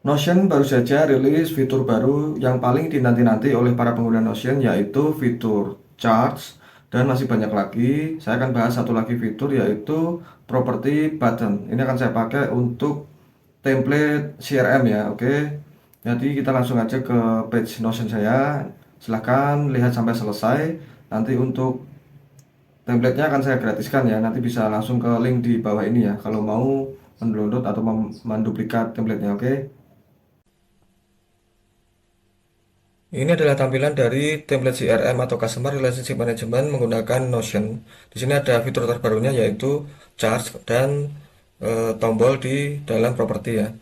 Notion baru saja rilis fitur baru yang paling dinanti-nanti oleh para pengguna Notion, yaitu fitur charts, dan masih banyak lagi. Saya akan bahas satu lagi fitur, yaitu property button. Ini akan saya pakai untuk template CRM ya, oke. Jadi kita langsung aja ke page Notion saya. Silahkan lihat sampai selesai. Nanti untuk templatenya akan saya gratiskan ya. Nanti bisa langsung ke link di bawah ini ya, kalau mau mendownload atau menduplikat templatenya, oke. Ini adalah tampilan dari template CRM atau Customer Relationship Management menggunakan Notion. Di sini ada fitur terbarunya, yaitu charts dan tombol di dalam properti ya.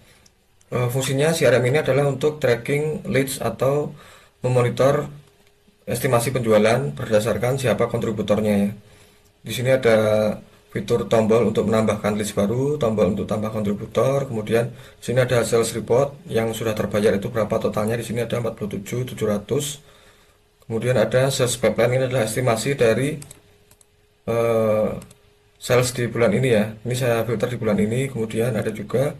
Fungsinya CRM ini adalah untuk tracking leads atau memonitor estimasi penjualan berdasarkan siapa kontributornya ya. Di sini ada fitur tombol untuk menambahkan list baru, tombol untuk tambah kontributor, kemudian di sini ada sales report yang sudah terbayar itu berapa totalnya. Di sini ada 47.700. Kemudian ada sales pipeline, ini adalah estimasi dari eh, sales di bulan ini ya. Ini saya filter di bulan ini. Kemudian ada juga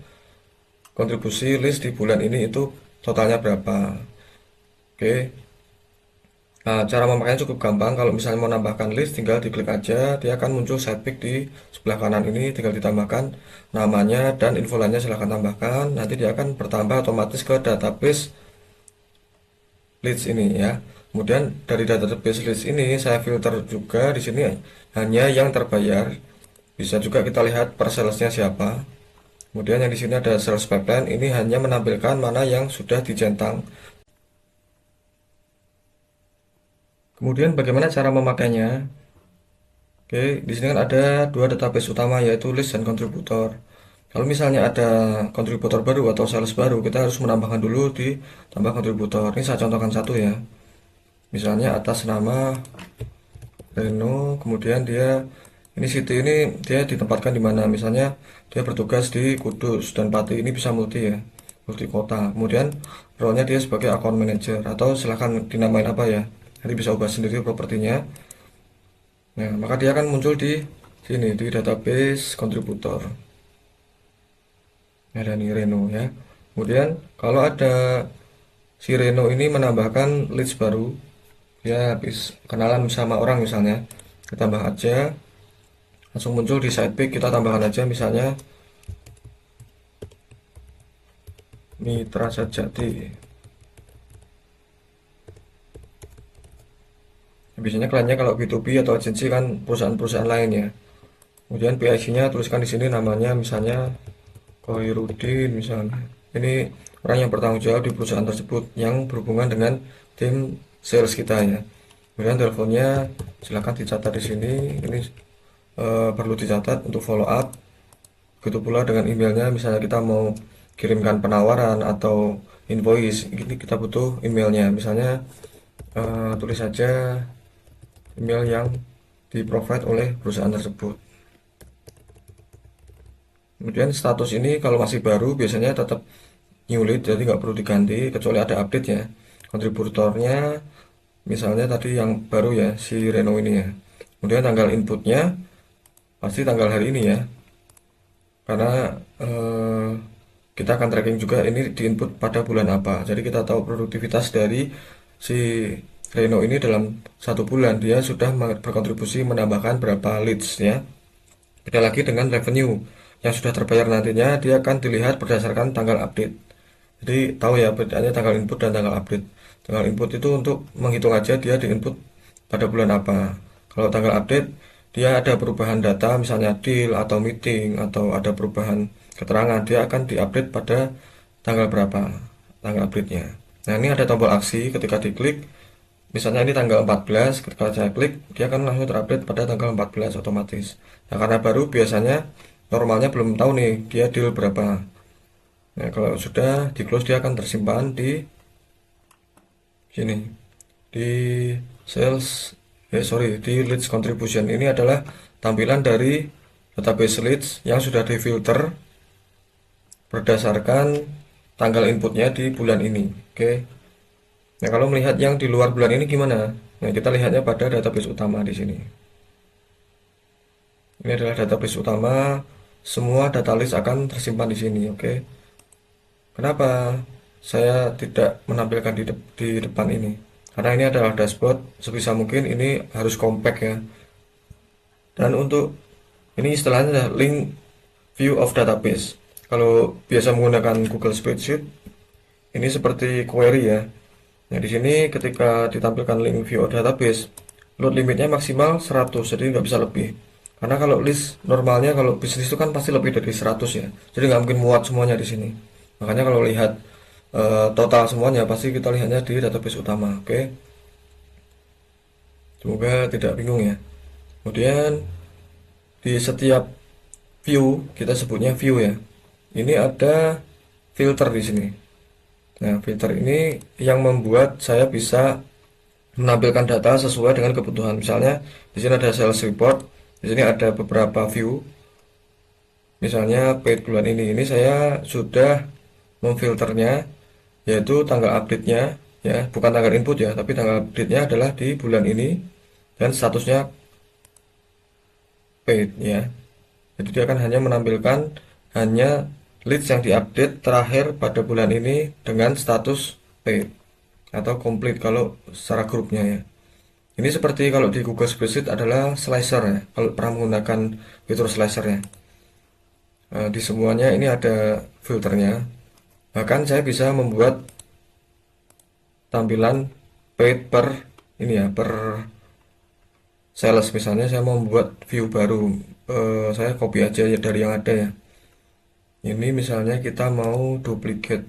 kontribusi list di bulan ini itu totalnya berapa. Oke. Nah, cara memakainya cukup gampang. Kalau misalnya mau nambahkan list, tinggal diklik aja, dia akan muncul sidepick di sebelah kanan ini, tinggal ditambahkan namanya dan info lainnya silahkan tambahkan. Nanti dia akan bertambah otomatis ke database leads ini ya. Kemudian dari database leads ini saya filter juga di sini hanya yang terbayar. Bisa juga kita lihat per salesnya siapa. Kemudian yang di sini ada sales pipeline, ini hanya menampilkan mana yang sudah dicentang. Kemudian bagaimana cara memakainya? Oke, di sini kan ada dua database utama, yaitu list dan kontributor. Kalau misalnya ada kontributor baru atau sales baru, kita harus menambahkan dulu di tambah kontributor. Ini saya contohkan satu ya. Misalnya atas nama Reno, kemudian dia ini city ini dia ditempatkan di mana? Misalnya dia bertugas di Kudus dan Pati, ini bisa multi ya, multi kota. Kemudian role-nya dia sebagai account manager atau silahkan dinamain apa ya. Nanti bisa ubah sendiri propertinya. Nah, maka dia akan muncul di sini di database kontributor. Ada nih Reno ya. Kemudian kalau ada si Reno ini menambahkan leads baru, ya habis kenalan sama orang misalnya, kita tambah aja, langsung muncul di sidepick, kita tambahkan aja misalnya Mitra Sejati. Biasanya kliennya kalau B2B atau agensi kan perusahaan-perusahaan lain ya. Kemudian PIC-nya tuliskan di sini namanya misalnya Koirudin misalnya. Ini orang yang bertanggung jawab di perusahaan tersebut yang berhubungan dengan tim sales kita ya. Kemudian teleponnya silakan dicatat di sini. Ini perlu dicatat untuk follow up. Begitu pula dengan emailnya, misalnya kita mau kirimkan penawaran atau invoice, ini kita butuh emailnya. Misalnya tulis saja email yang di provide oleh perusahaan tersebut. Kemudian status ini kalau masih baru biasanya tetap new lead, jadi nggak perlu diganti kecuali ada update ya. Kontributornya misalnya tadi yang baru ya, si Reno ini ya. Kemudian tanggal inputnya pasti tanggal hari ini ya, karena kita akan tracking juga ini di input pada bulan apa. Jadi kita tahu produktivitas dari si Reno ini dalam satu bulan dia sudah berkontribusi menambahkan berapa leads ya. Beda lagi dengan revenue yang sudah terbayar, nantinya dia akan dilihat berdasarkan tanggal update. Jadi tahu ya bedanya tanggal input dan tanggal update. Tanggal input itu untuk menghitung aja dia di input pada bulan apa. Kalau tanggal update dia ada perubahan data, misalnya deal atau meeting atau ada perubahan keterangan, dia akan diupdate pada tanggal berapa, tanggal update-nya. Nah, ini ada tombol aksi, ketika diklik misalnya ini tanggal 14, ketika saya klik dia akan langsung terupdate pada tanggal 14 otomatis. Nah, karena baru biasanya normalnya belum tahu nih dia deal berapa. Nah, kalau sudah di close dia akan tersimpan di sini di sales di leads contribution. Ini adalah tampilan dari database leads yang sudah difilter berdasarkan tanggal inputnya di bulan ini. Oke. Nah, kalau melihat yang di luar bulan ini gimana? Nah, kita lihatnya pada database utama di sini. Ini adalah database utama, semua data list akan tersimpan di sini, oke. Kenapa saya tidak menampilkan di depan ini? Karena ini adalah dashboard, sebisa mungkin ini harus compact ya. Dan untuk ini istilahnya adalah link view of database. Kalau biasa menggunakan Google Spreadsheet, ini seperti query ya. Nah, di sini ketika ditampilkan link view of database, load limitnya maksimal 100, jadi nggak bisa lebih. Karena kalau list normalnya kalau bisnis itu kan pasti lebih dari 100 ya. Jadi nggak mungkin muat semuanya di sini. Makanya kalau lihat total semuanya pasti kita lihatnya di database utama. Oke. Semoga tidak bingung ya. Kemudian di setiap view, kita sebutnya view ya. Ini ada filter di sini. Nah, filter ini yang membuat saya bisa menampilkan data sesuai dengan kebutuhan. Misalnya di sini ada sales report, di sini ada beberapa view. Misalnya paid bulan ini saya sudah memfilternya, yaitu tanggal update-nya ya, bukan tanggal input ya, tapi tanggal update-nya adalah di bulan ini dan statusnya paid ya. Jadi dia akan hanya menampilkan hanya leads yang diupdate terakhir pada bulan ini dengan status paid atau complete kalau secara grupnya ya. Ini seperti kalau di Google Spreadsheet adalah slicer ya, kalau pernah menggunakan fitur slicer ya. Di semuanya ini ada filternya. Bahkan saya bisa membuat tampilan paid per ini ya, per sales. Misalnya saya mau membuat view baru, saya copy aja ya dari yang ada ya. Ini misalnya kita mau duplicate.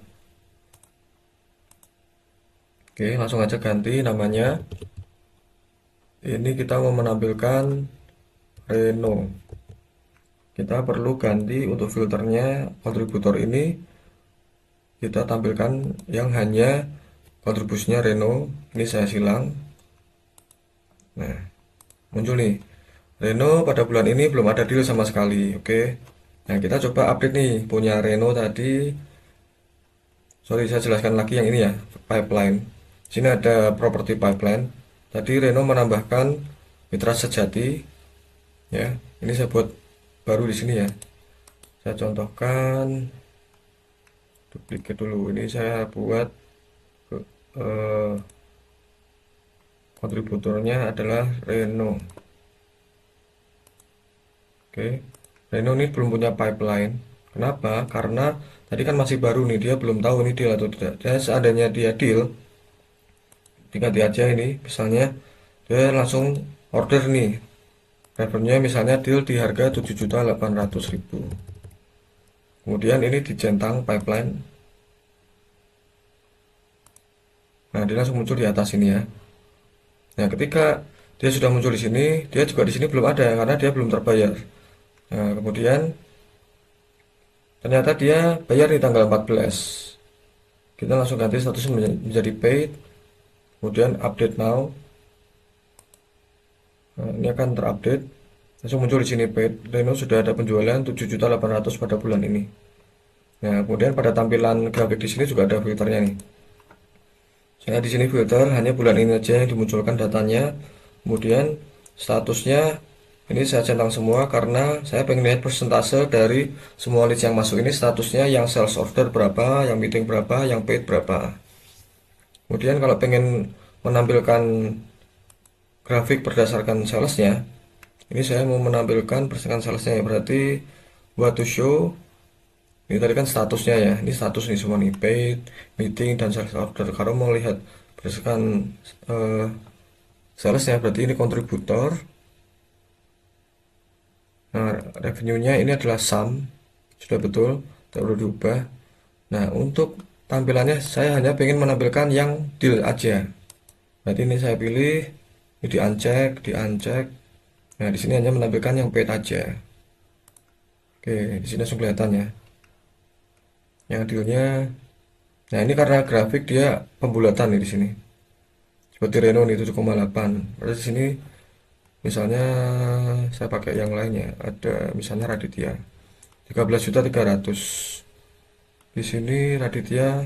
Oke, langsung aja ganti namanya. Ini kita mau menampilkan Reno. Kita perlu ganti untuk filternya kontributor ini. Kita tampilkan yang hanya kontribusinya Reno. Ini saya silang. Nah, muncul nih. Reno pada bulan ini belum ada deal sama sekali. Oke. Nah, kita coba update nih punya Reno tadi. Sorry, saya jelaskan lagi yang ini ya, pipeline. Sini ada property pipeline. Tadi Reno menambahkan mitra sejati. Ya, ini saya buat baru di sini ya. Saya contohkan duplicate dulu. Ini saya buat eh, kontributornya adalah Reno. Oke, Reno ini belum punya pipeline. Kenapa? Karena tadi kan masih baru nih, dia belum tahu ini deal atau tidak. Dan seandainya dia deal, diganti aja ini, misalnya dia langsung order nih. Revenue misalnya deal di harga 7.800.000. Kemudian ini dicentang pipeline. Nah, dia langsung muncul di atas ini ya. Nah, ketika dia sudah muncul di sini, dia juga di sini belum ada karena dia belum terbayar. Nah, kemudian ternyata dia bayar di tanggal 14. Kita langsung ganti statusnya menjadi paid. Kemudian update now. Nah, ini akan terupdate. Langsung muncul di sini paid. Reno sudah ada penjualan 7.800.000 pada bulan ini. Nah, kemudian pada tampilan grafik di sini juga ada filternya nih. Saya di sini filter hanya bulan ini aja yang dimunculkan datanya. Kemudian statusnya ini saya centang semua karena saya pengen lihat persentase dari semua leads yang masuk ini statusnya yang sales order berapa, yang meeting berapa, yang paid berapa. Kemudian kalau pengen menampilkan grafik berdasarkan salesnya, ini saya mau menampilkan berdasarkan salesnya ya, berarti what to show. Ini tadi kan statusnya ya, ini status nih semua nih, paid, meeting, dan sales order. Kalau mau lihat berdasarkan uh, salesnya, berarti ini kontributor. Nah, revenue-nya ini adalah sum, sudah betul, tidak perlu diubah. Nah, untuk tampilannya saya hanya ingin menampilkan yang deal aja. Berarti ini saya pilih, ini di uncheck, di uncheck. Nah, di sini hanya menampilkan yang paid aja. Oke, di sini langsung kelihatan ya. Yang dealnya, nah ini karena grafik dia pembulatan nih di sini. Seperti Reno nih 7,8. Terus di sini misalnya saya pakai yang lainnya, ada misalnya Raditya 13.300.000. Di sini Raditya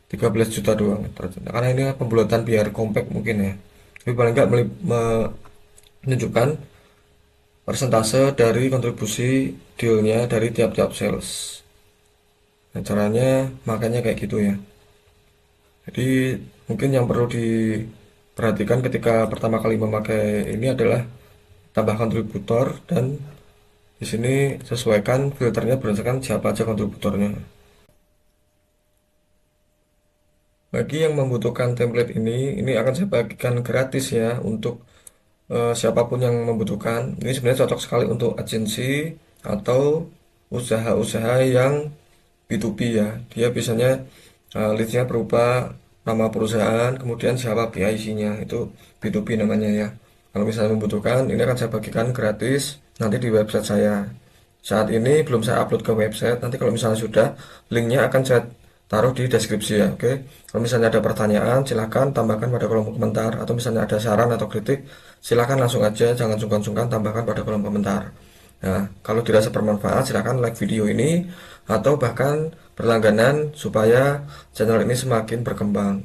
13 juta doang. Karena ini pembulatan biar compact mungkin ya. Tapi paling nggak menunjukkan persentase dari kontribusi dealnya dari tiap-tiap sales. Nah, caranya makanya kayak gitu ya. Jadi mungkin yang perlu diperhatikan ketika pertama kali memakai ini adalah tambah kontributor, dan di sini sesuaikan filternya berdasarkan siapa aja kontributornya. Bagi yang membutuhkan template ini akan saya bagikan gratis ya untuk siapapun yang membutuhkan. Ini sebenarnya cocok sekali untuk agensi atau usaha-usaha yang B2B ya. Dia biasanya listnya berupa nama perusahaan, kemudian siapa PIC-nya, itu B2B namanya ya. Kalau misalnya membutuhkan, ini akan saya bagikan gratis nanti di website saya. Saat ini belum saya upload ke website, nanti kalau misalnya sudah, linknya akan saya taruh di deskripsi ya, oke. Kalau misalnya ada pertanyaan, silahkan tambahkan pada kolom komentar, atau misalnya ada saran atau kritik, silahkan langsung aja, jangan sungkan-sungkan tambahkan pada kolom komentar. Nah, kalau dirasa bermanfaat, silahkan like video ini, atau bahkan berlangganan supaya channel ini semakin berkembang.